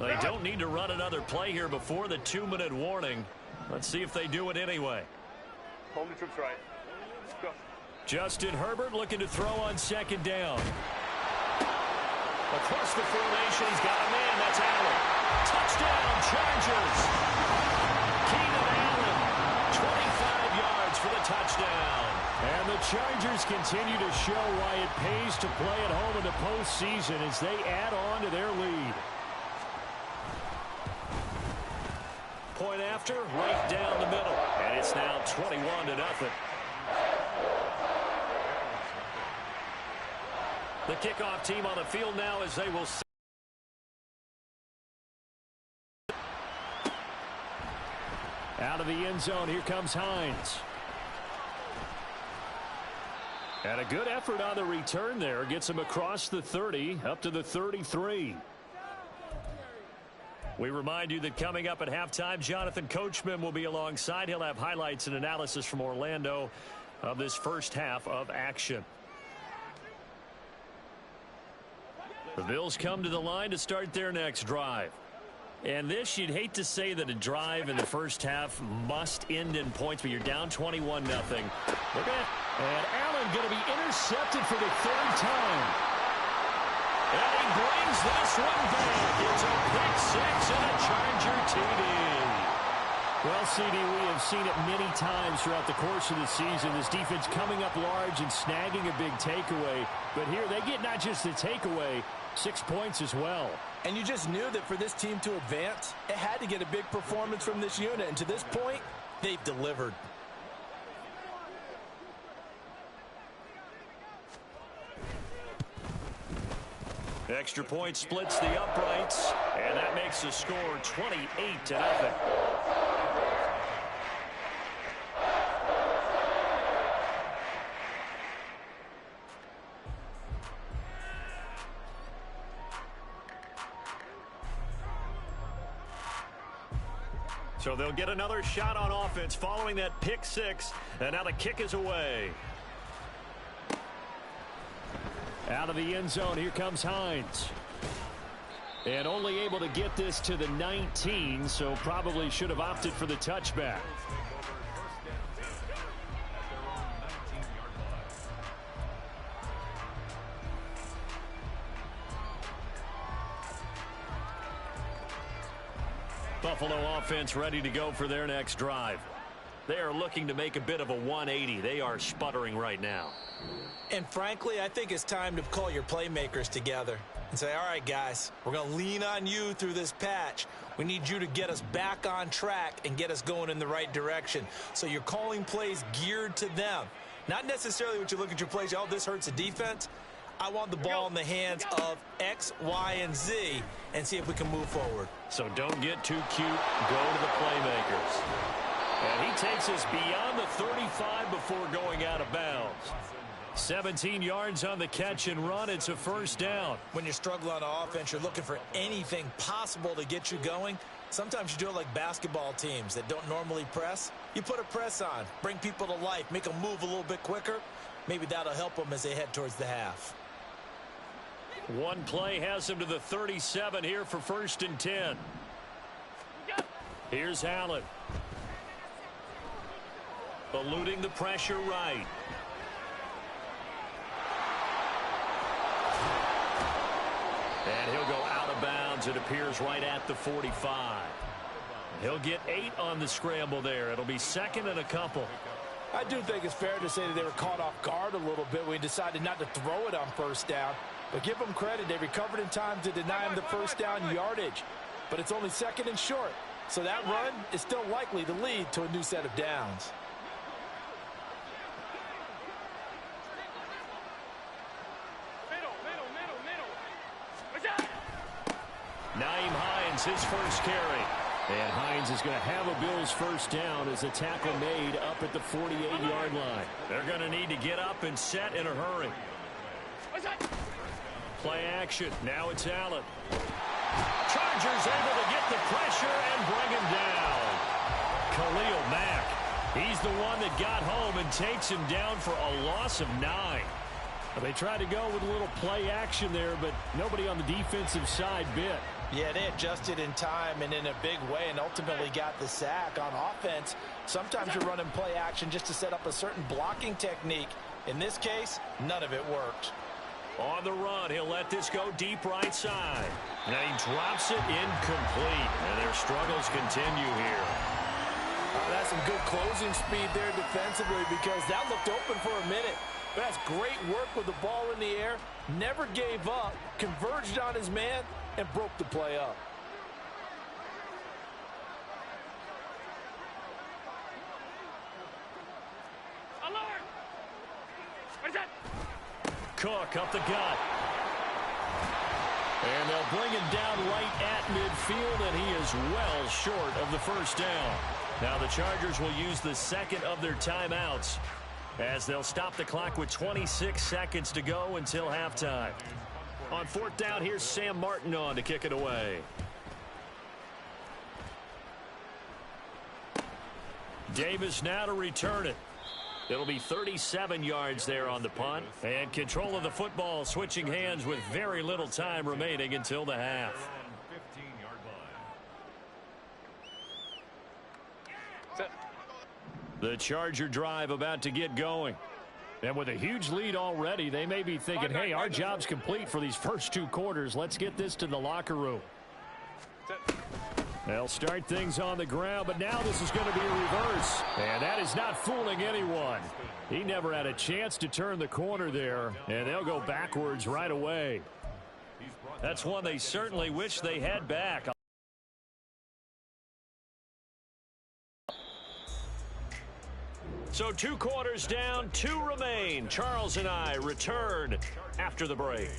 They don't need to run another play here before the 2-minute warning. Let's see if they do it anyway. Home the troops right. Go. Justin Herbert looking to throw on second down. Across the formation, he's got a man. That's Allen. Touchdown, Chargers. Keenan Allen, 25 yards for the touchdown. And the Chargers continue to show why it pays to play at home in the postseason as they add on to their lead. Point after, right down the middle. And it's now 21-0. The kickoff team on the field now as they will. Out of the end zone, here comes Hines. And a good effort on the return there. Gets him across the 30, up to the 33. We remind you that coming up at halftime, Jonathan Coachman will be alongside. He'll have highlights and analysis from Orlando of this first half of action. The Bills come to the line to start their next drive. And this, you'd hate to say that a drive in the first half must end in points, but you're down 21-0. And Allen going to be intercepted for the third time. And he brings this one back. It's a pick six and a Charger TD. Well, CD, we have seen it many times throughout the course of the season. This defense coming up large and snagging a big takeaway. But here they get not just the takeaway, 6 points as well. And you just knew that for this team to advance, it had to get a big performance from this unit. And to this point, they've delivered. Extra point splits the uprights, and that makes the score 28-0. So they'll get another shot on offense following that pick six, and now the kick is away. Out of the end zone, here comes Hines. And only able to get this to the 19, so probably should have opted for the touchback. Buffalo offense ready to go for their next drive. They are looking to make a bit of a 180. They are sputtering right now. And frankly, I think it's time to call your playmakers together and say, all right, guys, we're going to lean on you through this patch. We need you to get us back on track and get us going in the right direction. So you're calling plays geared to them. Not necessarily what you look at your plays, oh, this hurts the defense. I want the ball in the hands of X, Y, and Z and see if we can move forward. So don't get too cute. Go to the playmakers. And he takes us beyond the 35 before going out of bounds. 17 yards on the catch and run. It's a first down. When you're struggling on offense, you're looking for anything possible to get you going. Sometimes you do it like basketball teams that don't normally press. You put a press on, bring people to life, make them move a little bit quicker. Maybe that'll help them as they head towards the half. One play has him to the 37 here for 1st and 10. Here's Allen. Eluding the pressure right. And he'll go out of bounds. It appears right at the 45. He'll get 8 on the scramble there. It'll be 2nd and a couple. I do think it's fair to say that they were caught off guard a little bit when he decided not to throw it on first down. But give them credit. They recovered in time to deny him the first down yardage. But it's only 2nd and short. So that run is still likely to lead to a new set of downs. Naeem Hines, his first carry. And Hines is going to have a Bills first down as the tackle made up at the 48-yard line. They're going to need to get up and set in a hurry. Play action. Now it's Allen. Chargers able to get the pressure and bring him down. Khalil Mack. He's the one that got home and takes him down for a loss of 9. They tried to go with a little play action there, but nobody on the defensive side bit. Yeah, they adjusted in time and in a big way and ultimately got the sack. On offense, sometimes you're running play action just to set up a certain blocking technique. In this case, none of it worked. On the run, he'll let this go deep right side. And he drops it incomplete. And their struggles continue here. That's some good closing speed there defensively because that looked open for a minute. But that's great work with the ball in the air. Never gave up, converged on his man, and broke the play up. Alert! What is that? Cook up the gut. And they'll bring him down right at midfield, and he is well short of the first down. Now the Chargers will use the second of their timeouts as they'll stop the clock with 26 seconds to go until halftime. On fourth down, here's Sam Martin on to kick it away. Davis now to return it. It'll be 37 yards there on the punt. And control of the football switching hands with very little time remaining until the half. The Charger drive about to get going. And with a huge lead already, they may be thinking, hey, our job's complete for these first two quarters. Let's get this to the locker room. They'll start things on the ground, but now this is going to be a reverse. And that is not fooling anyone. He never had a chance to turn the corner there, and they'll go backwards right away. That's one they certainly wish they had back. So 2 quarters down, 2 remain. Charles and I return after the break.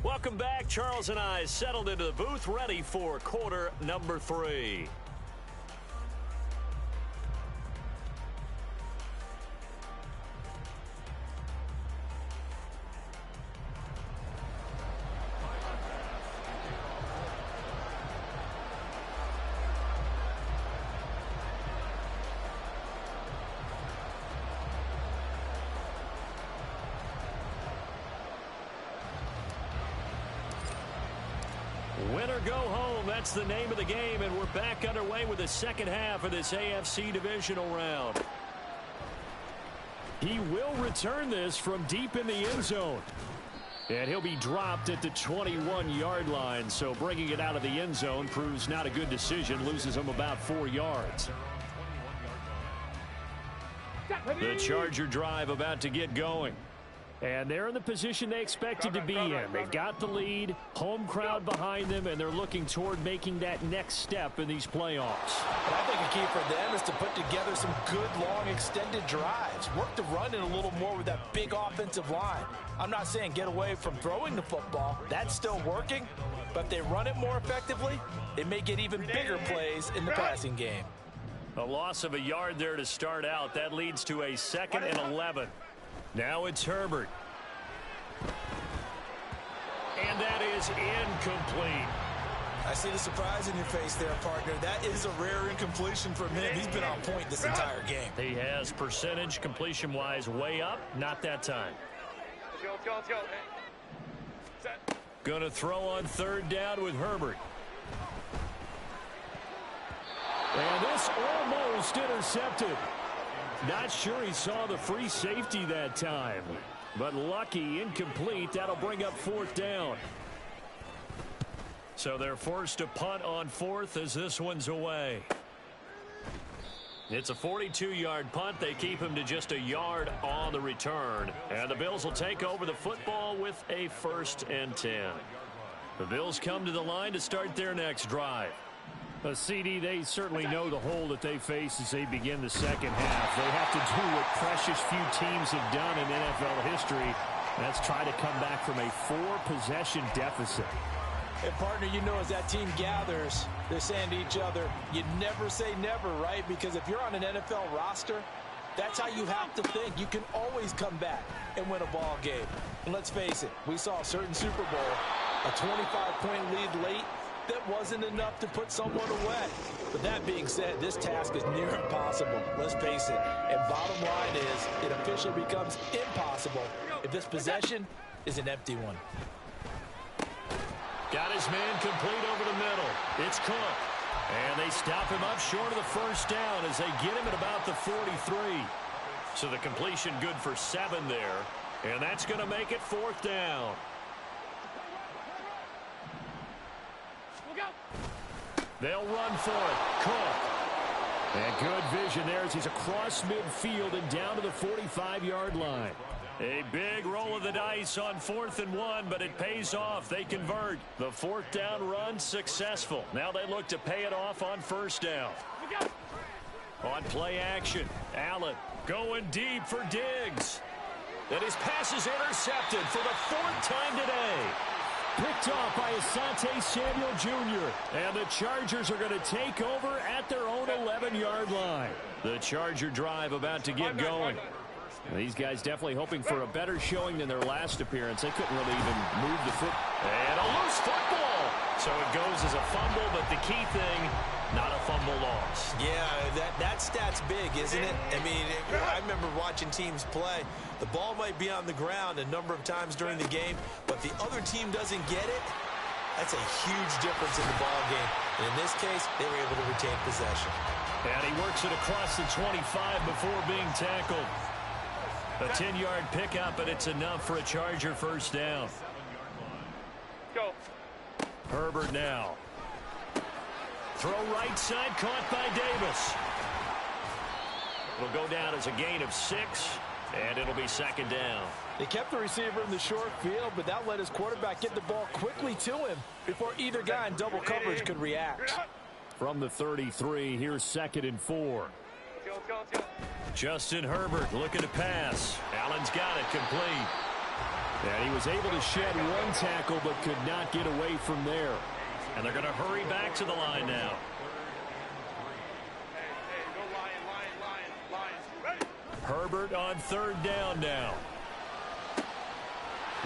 Welcome back. Charles and I settled into the booth, ready for quarter number 3. Win or go home, that's the name of the game, and we're back underway with the second half of this AFC divisional round. He will return this from deep in the end zone. And he'll be dropped at the 21-yard line, so bringing it out of the end zone proves not a good decision, loses him about 4 yards. The Charger drive about to get going. And they're in the position they expected to be in. They've got the lead, home crowd behind them, and they're looking toward making that next step in these playoffs. And I think a key for them is to put together some good, long, extended drives. Work the run in a little more with that big offensive line. I'm not saying get away from throwing the football. That's still working. But if they run it more effectively, they may get even bigger plays in the passing game. A loss of a yard there to start out. That leads to a 2nd and 11. Now it's Herbert. And that is incomplete. I see the surprise in your face there, partner. That is a rare incompletion from him. He's been on point this entire game. He has percentage completion-wise way up. Not that time. Let's go. Set. Going to throw on 3rd down with Herbert. And this almost intercepted. Not sure he saw the free safety that time. But lucky, incomplete. That'll bring up 4th down. So they're forced to punt on 4th as this one's away. It's a 42-yard punt. They keep him to just a yard on the return. And the Bills will take over the football with a 1st and 10. The Bills come to the line to start their next drive. CD, they certainly know the hole that they face as they begin the second half. They have to do what precious few teams have done in NFL history. That's try to come back from a 4-possession deficit. And, partner, you know as that team gathers, they're saying to each other, you never say never, right? Because if you're on an NFL roster, That's how you have to think. You can always come back and win a ball game. And let's face it, we saw a certain Super Bowl, a 25-point lead late, that wasn't enough to put someone away. But that being said, this task is near impossible. Let's face it. And bottom line is, it officially becomes impossible if this possession is an empty one. Got his man complete over the middle. It's Cook. And they stop him up short of the first down as they get him at about the 43. So the completion good for 7 there. And that's going to make it 4th down. They'll run for it. Cook. And good vision there as he's across midfield and down to the 45-yard line. A big roll of the dice on 4th and 1, but it pays off. They convert. The 4th down run successful. Now they look to pay it off on 1st down. On play action, Allen going deep for Diggs. And his pass is intercepted for the 4th time today. Picked off by Asante Samuel Jr. And the Chargers are going to take over at their own 11-yard line. The Charger drive about to get going. These guys definitely hoping for a better showing than their last appearance. They couldn't really even move the foot. And a loose football. So it goes as a fumble, but the key thing, not a fumble loss. Yeah, that stat's big, isn't it? I mean, I remember watching teams play. The ball might be on the ground a number of times during the game, but the other team doesn't get it. That's a huge difference in the ball game. And in this case, they were able to retain possession. And he works it across the 25 before being tackled. A 10-yard pickup, but it's enough for a Charger first down. Go. Herbert now. Throw right side, caught by Davis. It'll go down as a gain of 6, and it'll be 2nd down. They kept the receiver in the short field, but that let his quarterback get the ball quickly to him before either guy in double coverage could react. From the 33, here's 2nd and 4. Let's go. Justin Herbert looking to pass. Allen's got it complete. And he was able to shed 1 tackle but could not get away from there. And they're going to hurry back to the line now. Hey, go Lion. Herbert on 3rd down now.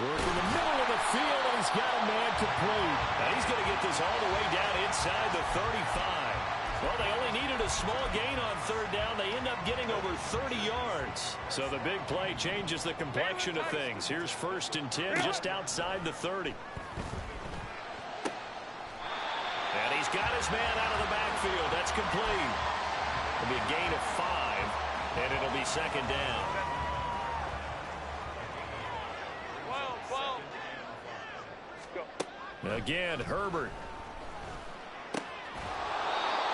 Working the middle of the field, and he's got a man complete. And he's going to get this all the way down inside the 35. Well, they only needed a small gain on 3rd down. They end up getting over 30 yards. So the big play changes the complexion of things. Here's 1st and 10 just outside the 30. And he's got his man out of the backfield. That's complete. It'll be a gain of 5, and it'll be 2nd down. 12. Let's go. Again, Herbert.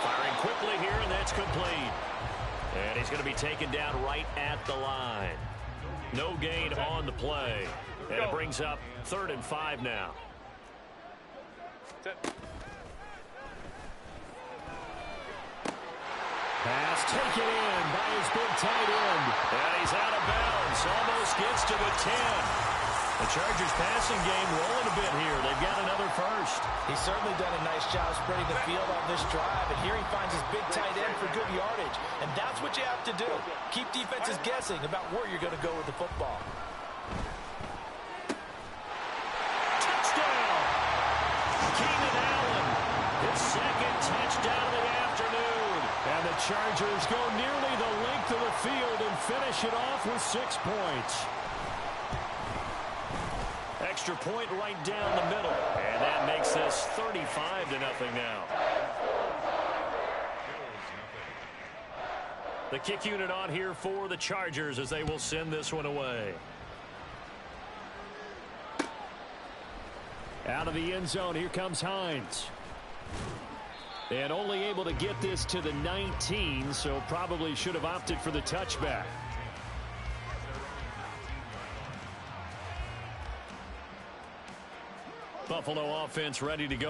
Firing quickly here, and that's complete. And he's going to be taken down right at the line. No gain on the play. And it brings up 3rd and 5 now. Pass taken in by his big tight end. And he's out of bounds. Almost gets to the 10. The Chargers passing game rolling a bit here. They've got another first. He's certainly done a nice job spreading the field on this drive, and here he finds his big tight end for good yardage. And that's what you have to do. Keep defenses guessing about where you're going to go with the football. Touchdown! Keenan Allen, his 2nd touchdown of the afternoon. And the Chargers go nearly the length of the field and finish it off with 6 points. Extra point right down the middle. And that makes this 35-0 now. The kick unit on here for the Chargers as they will send this one away. Out of the end zone, here comes Hines. And only able to get this to the 19, so probably should have opted for the touchback. Buffalo offense ready to go